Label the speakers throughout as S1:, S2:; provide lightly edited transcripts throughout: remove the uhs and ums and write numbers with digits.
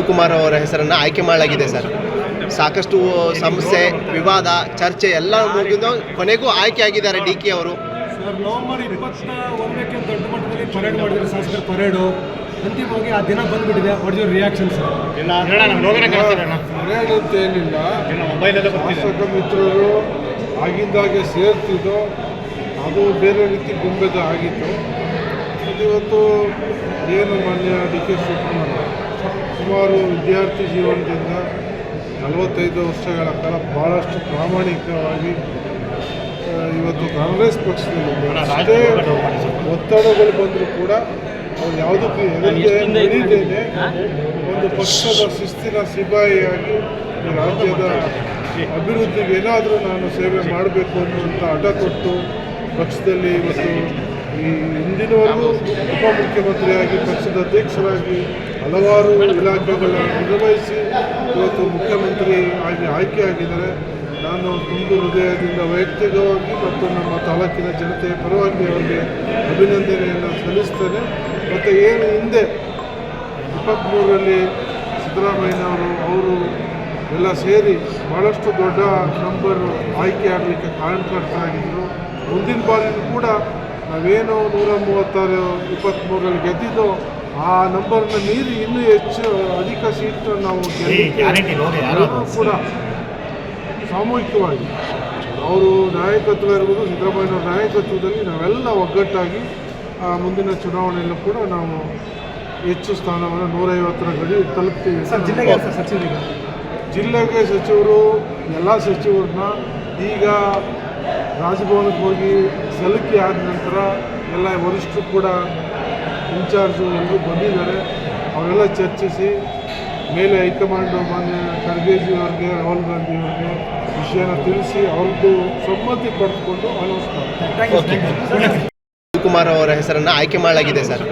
S1: ಶಿವಕುಮಾರ್ ಅವರ ಹೆಸರನ್ನು ಆಯ್ಕೆ ಮಾಡಲಾಗಿದೆ ಸರ್. ಸಾಕಷ್ಟು ಸಮಸ್ಯೆ, ವಿವಾದ, ಚರ್ಚೆ ಎಲ್ಲ ಮುಗಿದು ಕೊನೆಗೂ ಆಯ್ಕೆ ಆಗಿದ್ದಾರೆ ಡಿ ಕೆ ಅವರು.
S2: ಸರ್, ನವೆಂಬರ್ 21ಕ್ಕೆ ದೊಡ್ಡ ಮಟ್ಟದಲ್ಲಿ ಪರೇಡ್ ಮಾಡಿದರೆ ಶಾಸಕರ ಪರೇಡು ಅಂತಿಮವಾಗಿ ಆ ದಿನ ಬಂದುಬಿಟ್ಟಿದೆ. What your reaction sir?
S3: Parade ಅಂತ ಏನಿಲ್ಲ, ಶಾಸಕ ಮಿತ್ರರು ಆಗಿಂದಾಗೆ ಸೇರ್ತಿದ್ದೋ ಅದು ಬೇರೆ ರೀತಿ ಗೊಂಬೆದ ಆಗಿತ್ತು. ಇವತ್ತು ಏನು ಮಾನ್ಯ ಡಿ ಕೆ ಶಿವಕುಮಾರ್ ಸುಮಾರು ವಿದ್ಯಾರ್ಥಿ ಜೀವನದಿಂದ 45 ವರ್ಷಗಳ ಕಾಲ ಭಾಳಷ್ಟು ಪ್ರಾಮಾಣಿಕವಾಗಿ ಇವತ್ತು ಕಾಂಗ್ರೆಸ್ ಪಕ್ಷದಲ್ಲಿ ಅಷ್ಟೇ ಒತ್ತಡಗಳು ಬಂದರೂ ಕೂಡ ಅವ್ರು ಯಾವುದಕ್ಕೂ ಎದುರಿದ್ದೇನೆ ಒಂದು ಪಕ್ಷದ ಶಿಸ್ತಿನ ಸಿಪಾಯಿಯಾಗಿ ರಾಜ್ಯದ ಅಭಿವೃದ್ಧಿಗೆ ಏನಾದರೂ ನಾನು ಸೇವೆ ಮಾಡಬೇಕು ಅನ್ನುವಂಥ ಹಠ ಕೊಟ್ಟು ಪಕ್ಷದಲ್ಲಿ ಇವತ್ತು ಈ ಹಿಂದಿನವರೆಗೂ ಉಪಮುಖ್ಯಮಂತ್ರಿಯಾಗಿ ಪಕ್ಷದ ಅಧ್ಯಕ್ಷರಾಗಿ ಹಲವಾರು ಇಲಾಖೆಗಳನ್ನು ನಿರ್ವಹಿಸಿ ಇವತ್ತು ಮುಖ್ಯಮಂತ್ರಿ ಆಗಿ ಆಯ್ಕೆಯಾಗಿದ್ದಾರೆ. ನಾನು ತುಂಬ ಹೃದಯದಿಂದ ವೈಯಕ್ತಿಕವಾಗಿ ಮತ್ತು ನಮ್ಮ ತಾಲೂಕಿನ ಜನತೆಯ ಪರವಾಗಿ ಅವರಿಗೆ ಅಭಿನಂದನೆಯನ್ನು ಸಲ್ಲಿಸ್ತೇನೆ. ಮತ್ತು ಏನು ಹಿಂದೆ 23ರಲ್ಲಿ ಸಿದ್ದರಾಮಯ್ಯನವರು ಅವರು ಎಲ್ಲ ಸೇರಿ ಭಾಳಷ್ಟು ದೊಡ್ಡ ನಂಬರ್ ಆಯ್ಕೆ ಆಗಲಿಕ್ಕೆ ಕಾರಣಕರ್ತರಾಗಿದ್ದರು. ಮುಂದಿನ ಬಾರಿಯೂ ಕೂಡ ನಾವೇನು 136 23ರಲ್ಲಿ ಗೆದ್ದಿದ್ದೋ ಆ ನಂಬರ್ನ ಮೀರಿ ಇನ್ನೂ ಹೆಚ್ಚು ಅಧಿಕ ಸೀಟ್ ನಾವು ಕೂಡ ಸಾಮೂಹಿಕವಾಗಿ ಅವರು ನಾಯಕತ್ವ ಇರ್ಬೋದು, ಸಿದ್ದರಾಮಯ್ಯನವರ ನಾಯಕತ್ವದಲ್ಲಿ ನಾವೆಲ್ಲ ಒಗ್ಗಟ್ಟಾಗಿ ಮುಂದಿನ ಚುನಾವಣೆಯಲ್ಲೂ ಕೂಡ ನಾವು ಹೆಚ್ಚು ಸ್ಥಾನವನ್ನು 150ರ ಗಡಿ ತಲುಪ್ತೀವಿ. ಜಿಲ್ಲೆಗೆ ಸಚಿವರು ಎಲ್ಲ ಸಚಿವರನ್ನ ಈಗ ರಾಜಭವನಕ್ಕೆ ಹೋಗಿ ಸಲ್ಲಿಕೆ ಆದ ನಂತರ ಎಲ್ಲ ವರಿಷ್ಠರು ಕೂಡ ಇನ್ಚಾರ್ಜು ಎಲ್ಲರೂ ಬಂದಿದ್ದಾರೆ. ಅವರೆಲ್ಲ ಚರ್ಚಿಸಿ ಮೇಲೆ ಹೈಕಮಾಂಡ್ ಮಾನ್ಯ ಖರ್ಗೆಜಿ ಅವರಿಗೆ, ರಾಹುಲ್ ಗಾಂಧಿ ಅವರಿಗೆ ವಿಷಯನ ತಿಳಿಸಿ ಅವ್ರದ್ದು ಸಮ್ಮತಿ ಪಡೆದುಕೊಂಡು ಅನೌನ್ಸ್ ಮಾಡ್ತಾರೆ.
S1: ಶಿವಕುಮಾರ್ ಅವರ ಹೆಸರನ್ನು ಆಯ್ಕೆ ಮಾಡಲಾಗಿದೆ ಸರ್.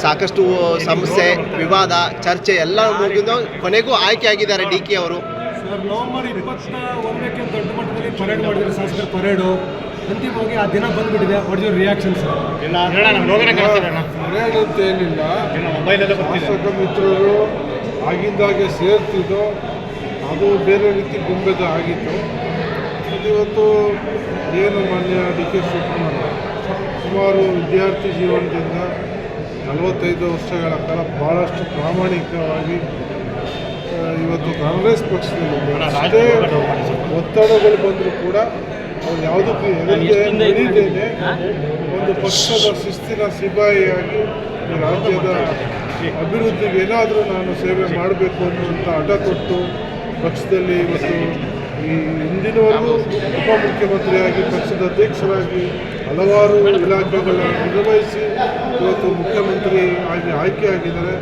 S1: ಸಾಕಷ್ಟು ಸಮಸ್ಯೆ, ವಿವಾದ, ಚರ್ಚೆ ಎಲ್ಲ ಮುಗಿದು ಕೊನೆಗೂ ಆಯ್ಕೆ ಆಗಿದ್ದಾರೆ ಡಿ ಕೆ ಅವರು.
S2: ಸರ್, ನವೆಂಬರ್ 21ಕ್ಕೆ ದೊಡ್ಡ ಮಟ್ಟದಲ್ಲಿ ಪರೇಡ್ ಮಾಡಿದರೆ ಶಾಸಕರ ಪರೇಡು ಅಂತಿಮವಾಗಿ ಆ ದಿನ ಬಂದುಬಿಟ್ಟಿದೆ. What your reaction sir?
S3: Parade ಅಂತ ಏನಿಲ್ಲ, ಶಾಸಕ ಮಿತ್ರರು ಆಗಿಂದಾಗೆ ಸೇರ್ತಿದ್ದೋ ಅದು ಬೇರೆ ರೀತಿ ಗೊಂಬೆದ ಆಗಿತ್ತು. ಇವತ್ತು ಏನು ಮಾನ್ಯ ಡಿ ಕೆ ಶಿವಕುಮಾರ್ ಸುಮಾರು ವಿದ್ಯಾರ್ಥಿ ಜೀವನದಿಂದ 45 ವರ್ಷಗಳ ಕಾಲ ಭಾಳಷ್ಟು ಪ್ರಾಮಾಣಿಕವಾಗಿ ಇವತ್ತು ಕಾಂಗ್ರೆಸ್ ಪಕ್ಷದಲ್ಲಿ ಅಷ್ಟೇ ಒತ್ತಡಗಳು ಬಂದರೂ ಕೂಡ ಅವ್ರು ಯಾವುದಕ್ಕೂ ಎದುರಿದ್ದೇನೆ ಒಂದು ಪಕ್ಷದ ಶಿಸ್ತಿನ ಸಿಪಾಯಿಯಾಗಿ ರಾಜ್ಯದ ಅಭಿವೃದ್ಧಿಗೆ ಏನಾದರೂ ನಾನು ಸೇವೆ ಮಾಡಬೇಕು ಅನ್ನುವಂಥ ಹಠ ಕೊಟ್ಟು ಪಕ್ಷದಲ್ಲಿ ಇವತ್ತು ಈ ಹಿಂದಿನವರೆಗೂ ಉಪಮುಖ್ಯಮಂತ್ರಿಯಾಗಿ ಪಕ್ಷದ ಅಧ್ಯಕ್ಷರಾಗಿ ಹಲವಾರು ಇಲಾಖೆಗಳನ್ನು ನಿರ್ವಹಿಸಿ ಇವತ್ತು ಮುಖ್ಯಮಂತ್ರಿ ಆಗಿ ಆಯ್ಕೆಯಾಗಿದ್ದಾರೆ.